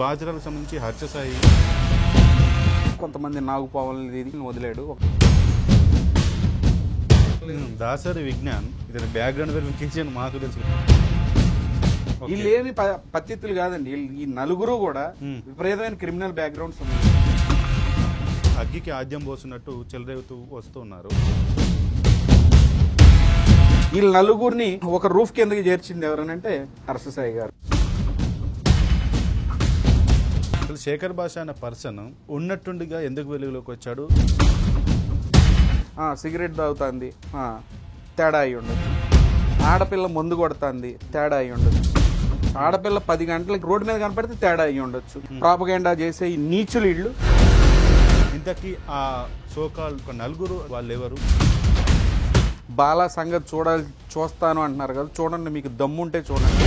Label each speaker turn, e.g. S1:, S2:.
S1: బాధితులకు సంబంధించి హర్షసాయి
S2: కొంతమంది నాగుపావులని వదిలాడు.
S1: దాసరి విజ్ఞాన్ ఇతని బ్యాక్గ్రౌండ్ వెరిఫికేషన్ మాకు తెలుసు.
S2: వీళ్ళేమి పత్తిత్తులు కాదండి, ఈ నలుగురు కూడా విపరీతమైన క్రిమినల్ బ్యాక్గ్రౌండ్స్ ఉన్నాయి.
S1: అగ్గికి ఆద్యం పోస్తున్నట్టు చెలరేగుతూ వస్తున్నారు.
S2: వీళ్ళ నలుగురిని ఒక రూఫ్ కిందకి చేర్చింది ఎవరనంటే హర్షసాయి గారు.
S1: అసలు శేఖర్ భాష అనే పర్సన్ ఉన్నట్టుండిగా ఎందుకు వెలుగులోకి వచ్చాడు?
S2: సిగరెట్ తాగుతుంది, తేడా అయి ఉండొచ్చు. ఆడపిల్ల మందు కొడుతుంది, తేడా అయి ఉండొచ్చు. ఆడపిల్ల 10 గంటలకి రోడ్డు మీద కనపడితే తేడా అయి ఉండొచ్చు. ప్రాపగెండా చేసే ఈ నీచులు ఇళ్ళు.
S1: ఇంతకీ ఆ సోకాల్ నలుగురు వాళ్ళు ఎవరు?
S2: బాలా సంగతి చూస్తాను అంటున్నారు కదా, చూడండి, మీకు దమ్ముంటే చూడండి.